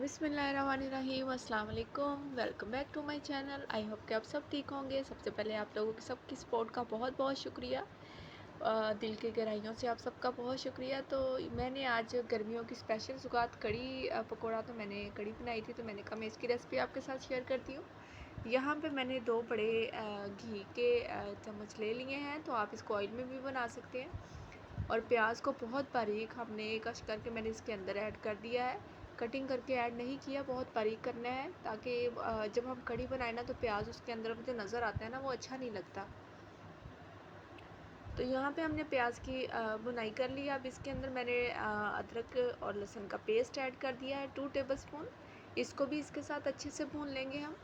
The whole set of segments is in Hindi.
बिस्मिल्लाहिर्रहमानिर्रहीम, अस्सलाम वालेकुम। Welcome back to my channel. I hope कि आप सब ठीक होंगे। सबसे पहले आप लोगों की सबकी सपोर्ट का बहुत बहुत शुक्रिया। दिल की गहराइयों से आप सबका बहुत शुक्रिया। तो मैंने आज गर्मियों की स्पेशल जुगात कड़ी पकौड़ा, तो मैंने कड़ी बनाई थी, तो मैंने कहा मैं इसकी रेसिपी आपके साथ शेयर करती हूँ। यहाँ पे मैंने 2 बड़े घी के चम्मच ले लिए हैं, तो आप इसको ऑयल में भी बना सकते हैं। और प्याज को बहुत बारीक हमने कश करके मैंने इसके अंदर ऐड कर दिया है। कटिंग करके ऐड नहीं किया, बहुत बारीक करना है, ताकि जब हम कड़ी बनाए ना तो प्याज उसके अंदर मुझे नज़र आता है ना, वो अच्छा नहीं लगता। तो यहाँ पे हमने प्याज की बुनाई कर ली। अब इसके अंदर मैंने अदरक और लहसुन का पेस्ट ऐड कर दिया है 2 टेबलस्पून। इसको भी इसके साथ अच्छे से भून लेंगे हम।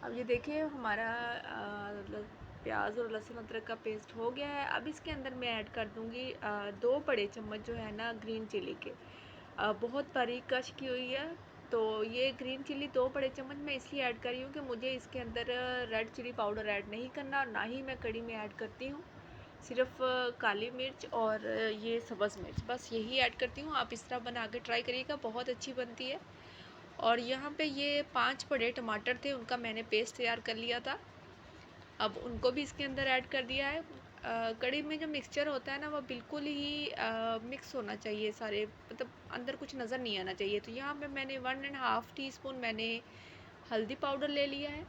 अब ये देखिए हमारा प्याज और लहसुन अदरक का पेस्ट हो गया है। अब इसके अंदर मैं ऐड कर दूँगी 2 बड़े चम्मच जो है ना ग्रीन चिली के, बहुत बारीक कश की हुई है। तो ये ग्रीन चिली 2 बड़े चम्मच मैं इसलिए ऐड कर रही हूँ कि मुझे इसके अंदर रेड चिली पाउडर ऐड नहीं करना, और ना ही मैं कड़ी में ऐड करती हूँ। सिर्फ काली मिर्च और ये सब्ज़ मिर्च, बस यही ऐड करती हूँ। आप इस तरह बना के ट्राई करिएगा, बहुत अच्छी बनती है। और यहाँ पे ये 5 बड़े टमाटर थे, उनका मैंने पेस्ट तैयार कर लिया था। अब उनको भी इसके अंदर ऐड कर दिया है। कड़ी में जो मिक्सचर होता है ना, वो बिल्कुल ही मिक्स होना चाहिए सारे, मतलब अंदर कुछ नज़र नहीं आना चाहिए। तो यहाँ पे मैंने 1.5 टीस्पून मैंने हल्दी पाउडर ले लिया है,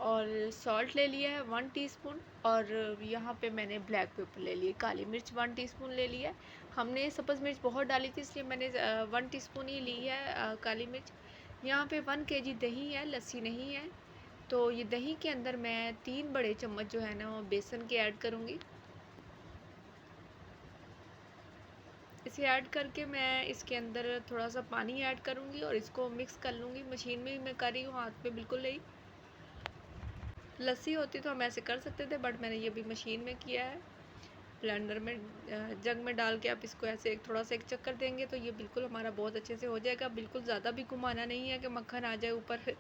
और सॉल्ट ले लिया है 1 टीस्पून, और यहाँ पे मैंने ब्लैक पेपर ले लिए, काली मिर्च 1 टीस्पून ले लिया है। हमने सब्ज़ मिर्च बहुत डाली थी, इसलिए मैंने 1 टीस्पून ही ली है काली मिर्च। यहाँ पे 1 केजी दही है, लस्सी नहीं है। तो ये दही के अंदर मैं 3 बड़े चम्मच जो है ना वो बेसन के ऐड करूँगी। इसे ऐड करके मैं इसके अंदर थोड़ा सा पानी ऐड करूँगी और इसको मिक्स कर लूँगी। मशीन में ही मैं कर रही हूँ, हाथ में बिल्कुल नहीं। लस्सी होती तो हम ऐसे कर सकते थे, बट मैंने ये भी मशीन में किया है। ब्लेंडर में जग में डाल के आप इसको ऐसे एक थोड़ा सा एक चक्कर देंगे तो ये बिल्कुल हमारा बहुत अच्छे से हो जाएगा। बिल्कुल ज़्यादा भी घुमाना नहीं है कि मक्खन आ जाए ऊपर।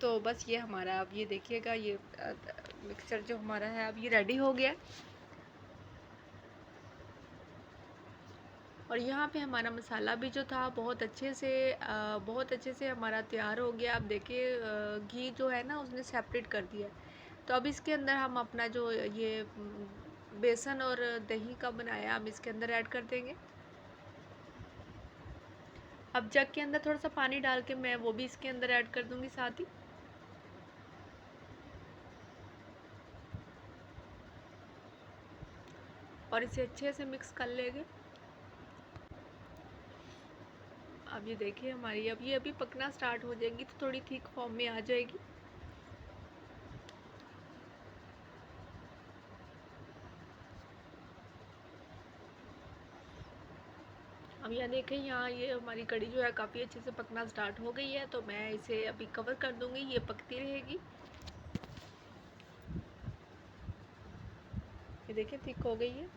तो बस ये हमारा, अब ये देखिएगा, ये मिक्सचर जो हमारा है अब ये रेडी हो गया। और यहाँ पे हमारा मसाला भी जो था बहुत अच्छे से हमारा तैयार हो गया। अब देखिए घी जो है ना उसने सेपरेट कर दिया। तो अब इसके अंदर हम अपना जो ये बेसन और दही का बनाया, अब इसके अंदर ऐड कर देंगे। अब जग के अंदर थोड़ा सा पानी डाल के मैं वो भी इसके अंदर ऐड कर दूंगी साथ ही। और इसे अच्छे से मिक्स कर लेंगे। अब ये देखिए हमारी अब ये अभी पकना स्टार्ट हो जाएगी, तो थोड़ी थिक फॉर्म में आ जाएगी। अब यहाँ देखें, यहाँ ये हमारी कड़ी जो है काफ़ी अच्छे से पकना स्टार्ट हो गई है। तो मैं इसे अभी कवर कर दूंगी, ये पकती रहेगी। ये देखिए थिक हो गई है।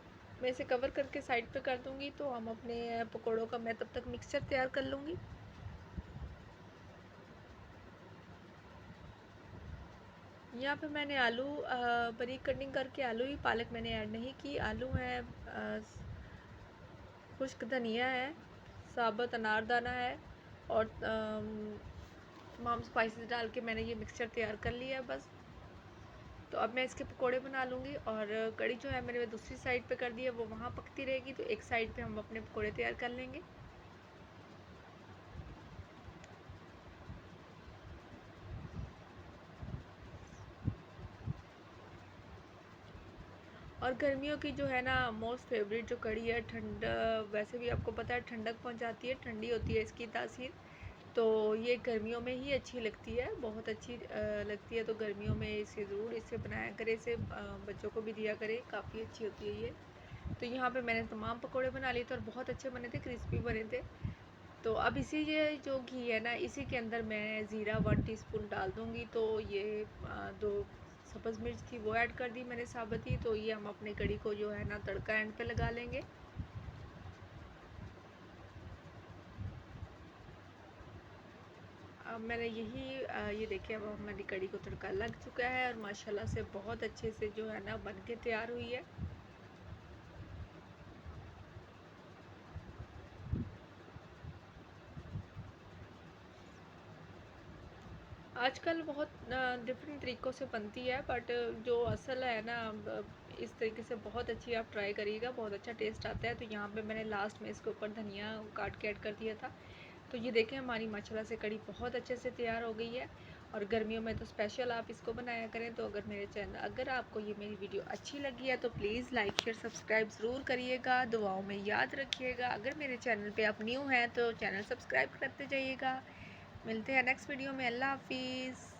मैं इसे कवर करके साइड पे कर दूंगी, तो हम अपने पकौड़ों का मैं तब तक मिक्सचर तैयार कर लूँगी। यहाँ पे मैंने आलू बारीक कटिंग करके, आलू ही, पालक मैंने ऐड नहीं की। आलू है, खुश्क धनिया है, साबुत अनारदाना है, और तमाम स्पाइसेस डाल के मैंने ये मिक्सचर तैयार कर लिया है बस। तो अब मैं इसके पकोड़े बना लूँगी। और कड़ी जो है मैंने दूसरी साइड पे कर दी है, वो वहाँ पकती रहेगी। तो एक साइड पे हम अपने पकोड़े तैयार कर लेंगे। और गर्मियों की जो है ना मोस्ट फेवरेट जो कड़ी है, ठंड वैसे भी आपको पता है ठंडक पहुंचाती है, ठंडी होती है इसकी तासीर। तो ये गर्मियों में ही अच्छी लगती है, बहुत अच्छी लगती है। तो गर्मियों में इसे ज़रूर इसे बनाया करें, इसे बच्चों को भी दिया करें, काफ़ी अच्छी होती है ये। तो यहाँ पे मैंने तमाम पकोड़े बना लिए थे और बहुत अच्छे बने थे, क्रिस्पी बने थे। तो अब इसी ये जो घी है ना, इसी के अंदर मैं ज़ीरा 1 टीस्पून डाल दूँगी। तो ये 2 सब्ज़ मिर्च थी वो ऐड कर दी मैंने साबुत ही। तो ये हम अपने कड़ी को जो है ना तड़का एंड पे लगा लेंगे। अब मैंने ये देखिए, अब हमारी कड़ी को तड़का लग चुका है और माशाल्लाह से बहुत अच्छे से जो है ना बन के तैयार हुई है। आजकल बहुत डिफरेंट तरीक़ों से बनती है, बट जो असल है ना, इस तरीके से बहुत अच्छी आप ट्राई करिएगा, बहुत अच्छा टेस्ट आता है। तो यहाँ पे मैंने लास्ट में इसके ऊपर धनिया काट के ऐड कर दिया था। तो ये देखें हमारी माशाल्लाह से कड़ी बहुत अच्छे से तैयार हो गई है। और गर्मियों में तो स्पेशल आप इसको बनाया करें। तो अगर आपको ये मेरी वीडियो अच्छी लगी है तो प्लीज़ लाइक शेयर सब्सक्राइब ज़रूर करिएगा, दुआओं में याद रखिएगा। अगर मेरे चैनल पे आप न्यू हैं तो चैनल सब्सक्राइब करते जाइएगा। मिलते हैं नेक्स्ट वीडियो में। अल्लाह हाफिज़।